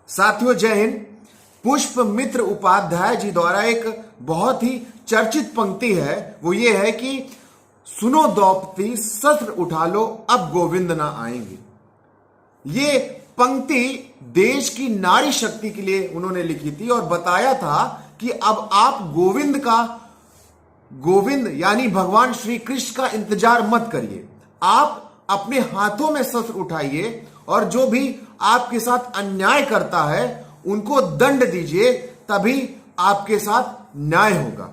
साथियों, जय हिंद। पुष्प मित्र उपाध्याय जी द्वारा एक बहुत ही चर्चित पंक्ति है, वो ये है कि सुनो द्रौपदी शस्त्र उठा लो, अब गोविंद ना आएंगे। ये पंक्ति देश की नारी शक्ति के लिए उन्होंने लिखी थी और बताया था कि अब आप गोविंद यानी भगवान श्री कृष्ण का इंतजार मत करिए, आप अपने हाथों में शस्त्र उठाइए और जो भी आपके साथ अन्याय करता है उनको दंड दीजिए, तभी आपके साथ न्याय होगा।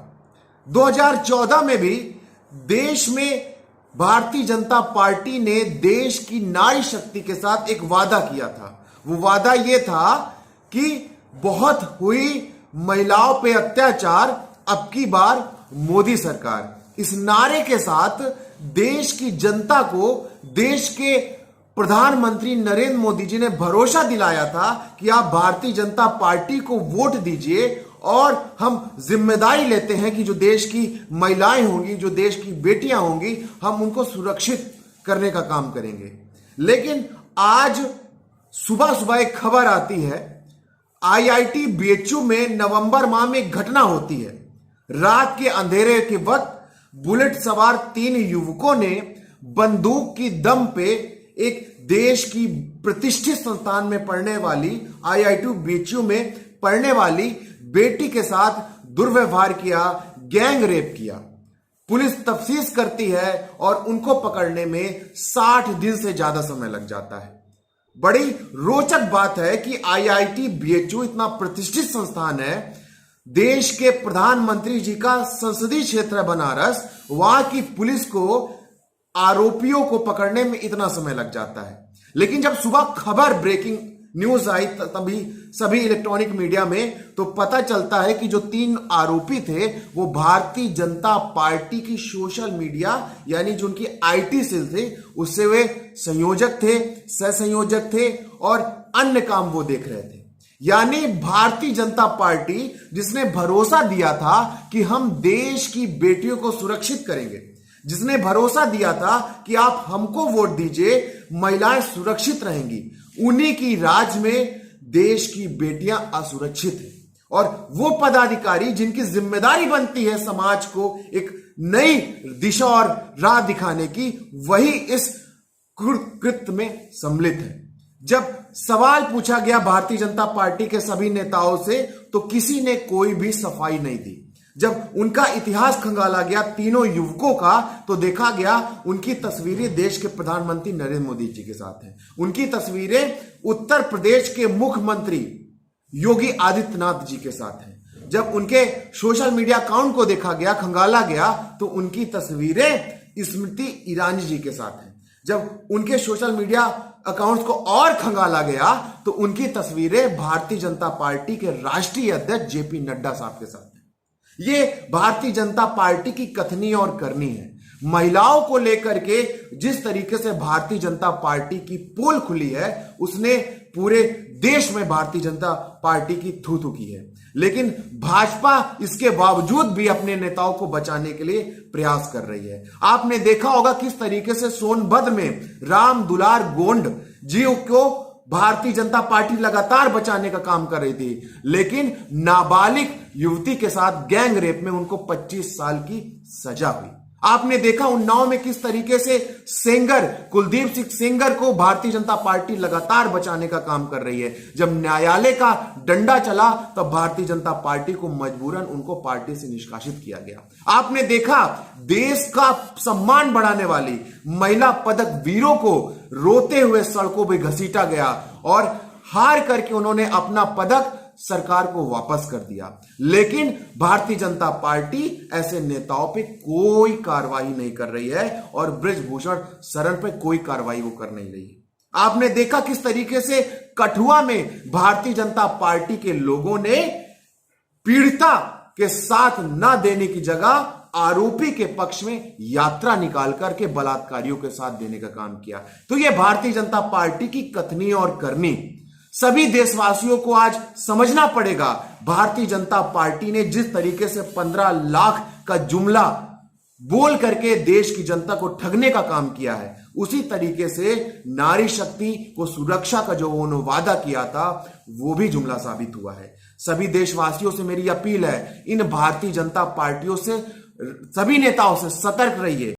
2014 में भी देश में भारतीय जनता पार्टी ने देश की नारी शक्ति के साथ एक वादा किया था। वो वादा ये था कि बहुत हुई महिलाओं पे अत्याचार, अब की बार मोदी सरकार। इस नारे के साथ देश की जनता को देश के प्रधानमंत्री नरेंद्र मोदी जी ने भरोसा दिलाया था कि आप भारतीय जनता पार्टी को वोट दीजिए और हम जिम्मेदारी लेते हैं कि जो देश की महिलाएं होंगी, जो देश की बेटियां होंगी, हम उनको सुरक्षित करने का काम करेंगे। लेकिन आज सुबह सुबह एक खबर आती है, आईआईटी बीएचयू में नवंबर माह में एक घटना होती है। रात के अंधेरे के वक्त बुलेट सवार 3 युवकों ने बंदूक की दम पे एक देश की प्रतिष्ठित संस्थान में पढ़ने वाली, आईआईटी बीएचयू में पढ़ने वाली बेटी के साथ दुर्व्यवहार किया, गैंग रेप किया। पुलिस तफ्तीश करती है और उनको पकड़ने में 60 दिन से ज्यादा समय लग जाता है। बड़ी रोचक बात है कि आईआईटी बीएचयू इतना प्रतिष्ठित संस्थान है, देश के प्रधानमंत्री जी का संसदीय क्षेत्र है बनारस, वहां की पुलिस को आरोपियों को पकड़ने में इतना समय लग जाता है। लेकिन जब सुबह खबर ब्रेकिंग न्यूज आई तभी सभी इलेक्ट्रॉनिक मीडिया में तो पता चलता है कि जो 3 आरोपी थे वो भारतीय जनता पार्टी की सोशल मीडिया यानी जो उनकी आईटी सेल थे उससे वे संयोजक थे, सह संयोजक थे और अन्य काम वो देख रहे थे। यानी भारतीय जनता पार्टी जिसने भरोसा दिया था कि हम देश की बेटियों को सुरक्षित करेंगे, जिसने भरोसा दिया था कि आप हमको वोट दीजिए, महिलाएं सुरक्षित रहेंगी, उन्हीं की राज में देश की बेटियां असुरक्षित हैं। और वो पदाधिकारी जिनकी जिम्मेदारी बनती है समाज को एक नई दिशा और राह दिखाने की, वही इस कृत्य में सम्मिलित है। जब सवाल पूछा गया भारतीय जनता पार्टी के सभी नेताओं से तो किसी ने कोई भी सफाई नहीं दी। जब उनका इतिहास खंगाला गया तीनों युवकों का तो देखा गया उनकी तस्वीरें देश के प्रधानमंत्री नरेंद्र मोदी जी के साथ हैं। उनकी तस्वीरें उत्तर प्रदेश के मुख्यमंत्री योगी आदित्यनाथ जी के साथ हैं। जब उनके सोशल मीडिया अकाउंट को देखा गया, खंगाला गया तो उनकी तस्वीरें स्मृति ईरानी जी के साथ हैं। जब उनके सोशल मीडिया अकाउंट्स को और खंगाला गया तो उनकी तस्वीरें भारतीय जनता पार्टी के राष्ट्रीय अध्यक्ष जेपी नड्डा साहब के साथ हैं। ये भारतीय जनता पार्टी की कथनी और करनी है। महिलाओं को लेकर के जिस तरीके से भारतीय जनता पार्टी की पोल खुली है, उसने पूरे देश में भारतीय जनता पार्टी की थू थू की है। लेकिन भाजपा इसके बावजूद भी अपने नेताओं को बचाने के लिए प्रयास कर रही है। आपने देखा होगा किस तरीके से सोनभद्र में राम दुलार गोंड जी को भारतीय जनता पार्टी लगातार बचाने का काम कर रही थी, लेकिन नाबालिग युवती के साथ गैंग रेप में उनको 25 साल की सजा हुई। आपने देखा उन्नाव में किस तरीके से सेंगर कुलदीप सिंह सेंगर को भारतीय जनता पार्टी लगातार बचाने का काम कर रही है। जब न्यायालय का डंडा चला तब भारतीय जनता पार्टी को मजबूरन उनको पार्टी से निष्कासित किया गया। आपने देखा देश का सम्मान बढ़ाने वाली महिला पदक वीरों को रोते हुए सड़कों पर घसीटा गया और हार करके उन्होंने अपना पदक सरकार को वापस कर दिया। लेकिन भारतीय जनता पार्टी ऐसे नेताओं पे कोई कार्रवाई नहीं कर रही है और बृजभूषण शरण पे कोई कार्रवाई वो कर नहीं रही है। आपने देखा किस तरीके से कठुआ में भारतीय जनता पार्टी के लोगों ने पीड़िता के साथ न देने की जगह आरोपी के पक्ष में यात्रा निकाल करके बलात्कारियों के साथ देने का काम किया। तो यह भारतीय जनता पार्टी की कथनी और करनी सभी देशवासियों को आज समझना पड़ेगा। भारतीय जनता पार्टी ने जिस तरीके से 15 लाख का जुमला बोल करके देश की जनता को ठगने का काम किया है, उसी तरीके से नारी शक्ति को सुरक्षा का जो उन्होंने वादा किया था वो भी जुमला साबित हुआ है। सभी देशवासियों से मेरी अपील है, इन भारतीय जनता पार्टियों से, सभी नेताओं से सतर्क रहिए।